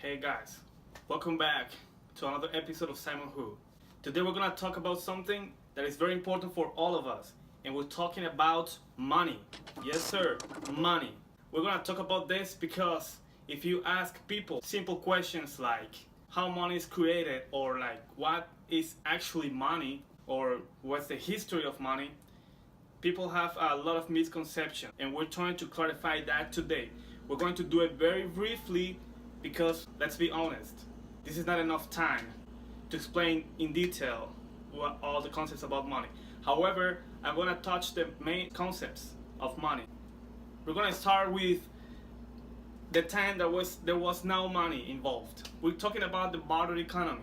Hey guys, welcome back to another episode of Simon Who. Today we're gonna talk about something that is very important for all of us, and we're talking about money. Yes sir, money. We're gonna talk about this because if you ask people simple questions like how money is created, or like what is actually money, or what's the history of money, people have a lot of misconceptions, and we're trying to clarify that today. We're going to do it very briefly because, let's be honest, this is not enough time to explain in detail all the concepts about money. However, I'm going to touch the main concepts of money. We're going to start with the time there was no money involved. We're talking about the barter economy.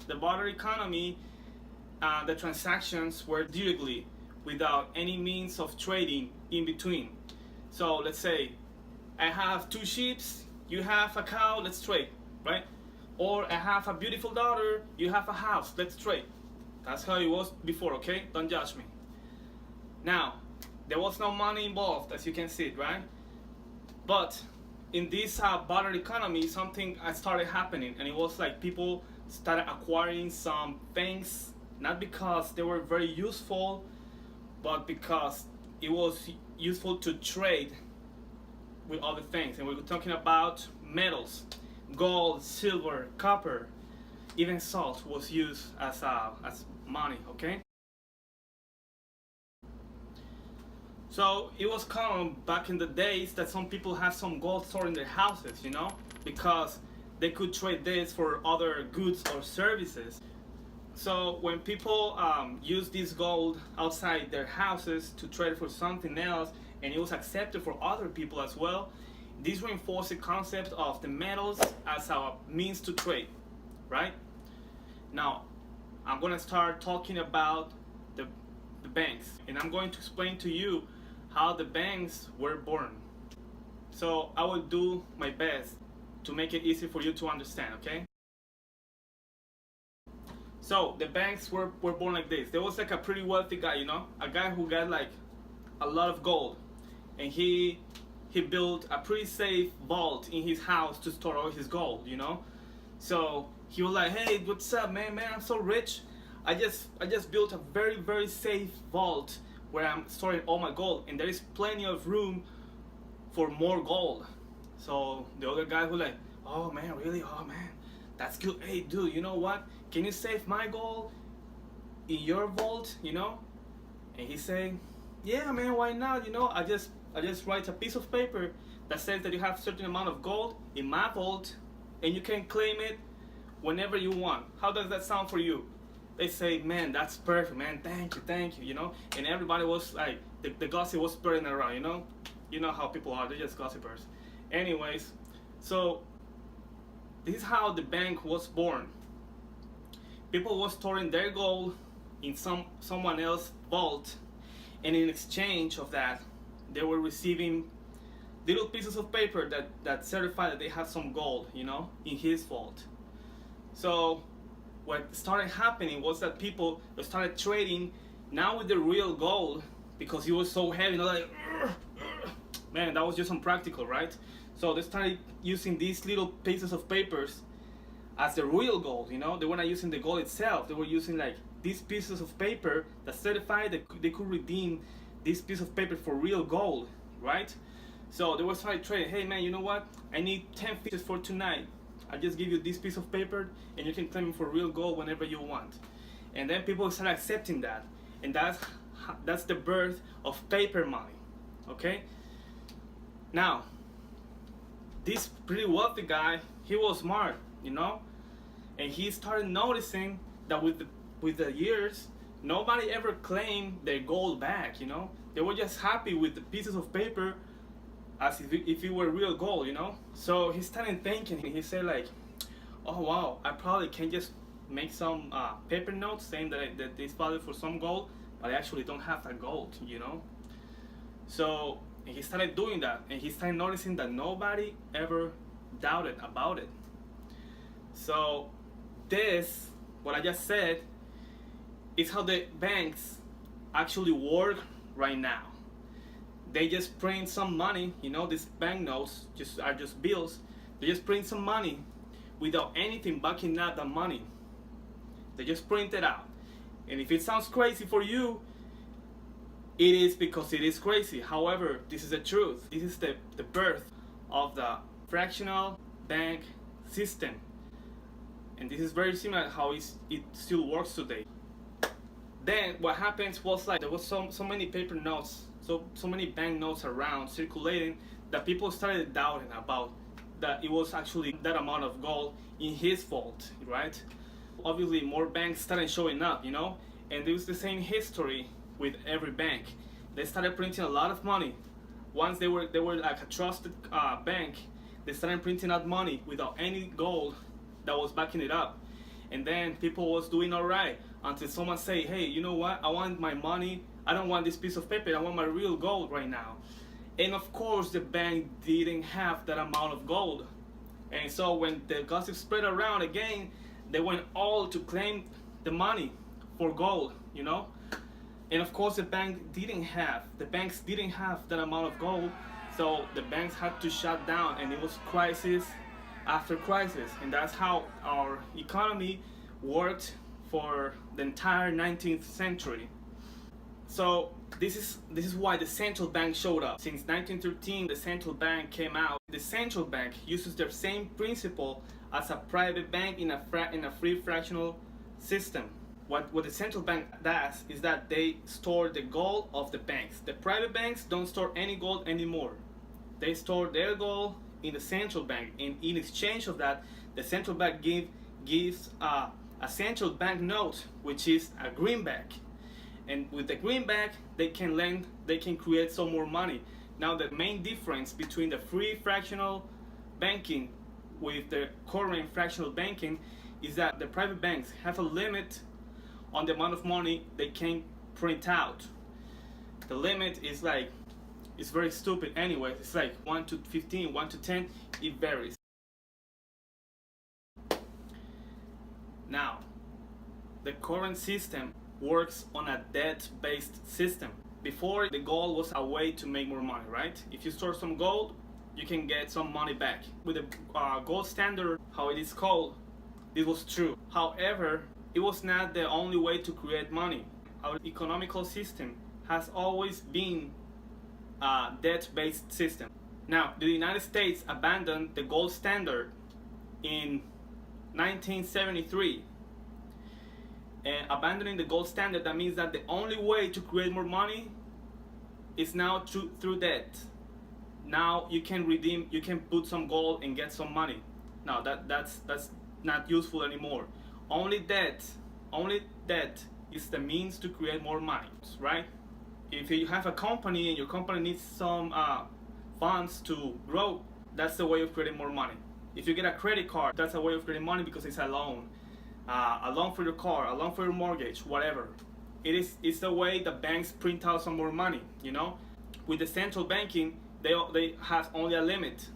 The barter economy, the transactions were directly without any means of trading in between. So let's say I have 2 sheep, you have a cow, let's trade, right? Or I have a beautiful daughter, you have a house, let's trade. That's how it was before, okay? Don't judge me. Now, there was no money involved, as you can see, right? But in this barter economy, something started happening, and it was like people started acquiring some things, not because they were very useful, but because it was useful to trade with other things. And we're talking about metals, gold, silver, copper, even salt was used as money, okay? So it was common back in the days that some people have some gold stored in their houses, because they could trade this for other goods or services. So when people use this gold outside their houses to trade for something else, and it was accepted for other people as well, this reinforced the concept of the metals as a means to trade, right? Now, I'm going to start talking about the banks, and I'm going to explain to you how the banks were born. So I will do my best to make it easy for you to understand, okay? So the banks were born like this. There was like a pretty wealthy guy, a guy who got like a lot of gold, and he built a pretty safe vault in his house to store all his gold, So he was like, hey, what's up, man, I'm so rich. I just built a very safe vault where I'm storing all my gold, and there is plenty of room for more gold. So the other guy was like, oh man, really? Oh man, that's good. Hey dude, you know what? Can you save my gold in your vault, And he saying, yeah man, why not? I just write a piece of paper that says that you have a certain amount of gold in my vault, and you can claim it whenever you want. How does that sound for you? They say, man, that's perfect, man, thank you, And everybody was like, the gossip was spreading around, You know how people are, they're just gossipers. Anyways, so this is how the bank was born. People were storing their gold in someone else's vault, and in exchange of that, they were receiving little pieces of paper that certify that they have some gold, in his vault. So what started happening was that people started trading now with the real gold, because it was so heavy, like, man, that was just unpractical, right? So they started using these little pieces of papers as the real gold, They were not using the gold itself. They were using like these pieces of paper that certified that they could redeem this piece of paper for real gold, right? So they were starting trading. Hey man, you know what? I need 10 pieces for tonight. I just give you this piece of paper, and you can claim it for real gold whenever you want. And then people started accepting that, and that's the birth of paper money, okay? Now, this pretty wealthy guy, he was smart, and he started noticing that with the years, nobody ever claimed their gold back, They were just happy with the pieces of paper as if it were real gold, So he started thinking, he said like, oh wow, I probably can just make some paper notes saying that this value for some gold, but I actually don't have that gold, So he started doing that, and he started noticing that nobody ever doubted about it. So this, what I just said, is how the banks actually work right now. They just print some money, these banknotes are just bills. They just print some money without anything backing up the money. They just print it out. And if it sounds crazy for you, it is because it is crazy. However, this is the truth. This is the birth of the fractional bank system. And this is very similar to how it still works today. Then what happens was, like, there was so many paper notes, so many bank notes around circulating, that people started doubting about that it was actually that amount of gold in his vault, right? Obviously more banks started showing up, and it was the same history with every bank. They started printing a lot of money. Once they were like a trusted bank, they started printing out money without any gold that was backing it up. And then people was doing all right until someone say, hey, you know what, I want my money, I don't want this piece of paper, I want my real gold right now. And of course the bank didn't have that amount of gold. And so when the gossip spread around again, they went all to claim the money for gold, And of course the banks didn't have that amount of gold, so the banks had to shut down, and it was crisis after crisis. And that's how our economy worked for the entire 19th century. So this is why the central bank showed up. Since 1913, the central bank came out. The central bank uses the same principle as a private bank in a free fractional system. What the central bank does is that they store the gold of the banks. The private banks don't store any gold anymore. They store their gold in the central bank, and in exchange of that, the central bank gives a central bank note, which is a greenback. And with the greenback, they can create some more money. Now, the main difference between the free fractional banking with the current fractional banking is that the private banks have a limit on the amount of money they can print out. The limit is it's very stupid anyway. It's like 1 to 15, 1 to 10, it varies. Now, the current system works on a debt-based system. Before, the gold was a way to make more money, right? If you store some gold, you can get some money back. With the gold standard, how it is called, this was true. However, it was not the only way to create money. Our economical system has always been a debt-based system. Now, the United States abandoned the gold standard in 1973. And abandoning the gold standard, that means that the only way to create more money is now through debt. Now you can put some gold and get some money. Now that's not useful anymore. Only debt is the means to create more money, right? If you have a company and your company needs some funds to grow, that's the way of creating more money. If you get a credit card, that's a way of creating money because it's a loan for your car, a loan for your mortgage, whatever. It's the way the banks print out some more money, With the central banking, they have only a limit,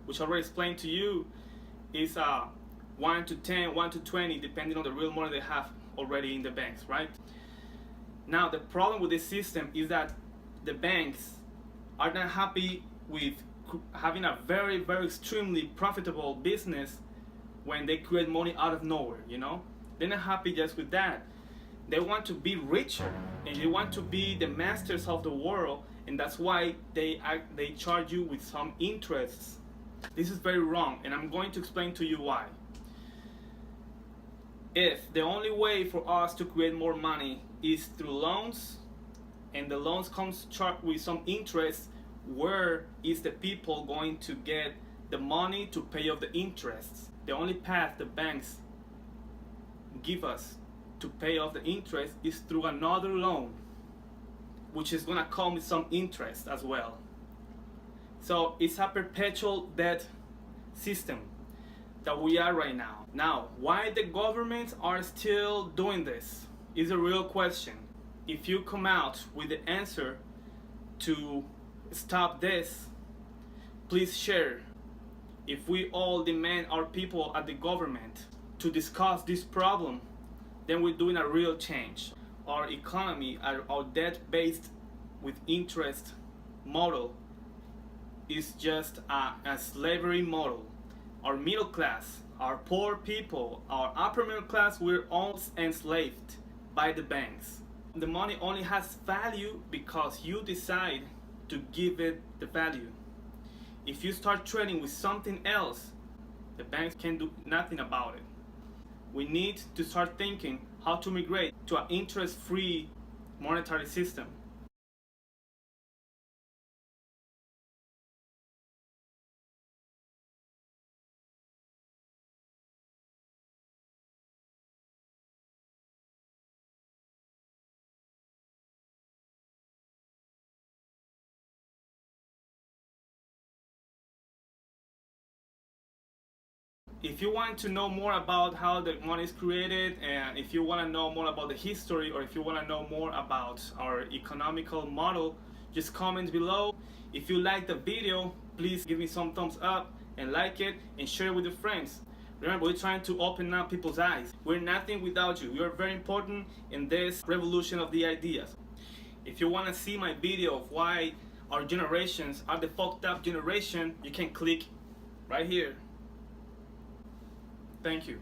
which I already explained to you, is 1 to 10, 1 to 20, depending on the real money they have already in the banks, right? Now, the problem with this system is that the banks are not happy with having a very, very extremely profitable business when they create money out of nowhere, They're not happy just with that. They want to be richer, and they want to be the masters of the world, and that's why they charge you with some interests. This is very wrong, and I'm going to explain to you why. If the only way for us to create more money is through loans, and the loans comes charged with some interest, where is the people going to get the money to pay off the interests? The only path the banks give us to pay off the interest is through another loan, which is gonna come with some interest as well. So it's a perpetual debt system that we are right now. Now, why the governments are still doing this is a real question. If you come out with the answer to stop this, please share. If we all demand our people at the government to discuss this problem, then we're doing a real change. Our economy, our debt based with interest model is just a slavery model. Our middle class, our poor people, our upper middle class, we're all enslaved by the banks. The money only has value because you decide to give it the value. If you start trading with something else, the banks can do nothing about it. We need to start thinking how to migrate to an interest-free monetary system. If you want to know more about how the money is created, and if you want to know more about the history, or if you want to know more about our economical model, just comment below. If you like the video, please give me some thumbs up and like it and share it with your friends. Remember, we're trying to open up people's eyes. We're nothing without you. You are very important in this revolution of the ideas. If you want to see my video of why our generations are the fucked up generation, you can click right here. Thank you.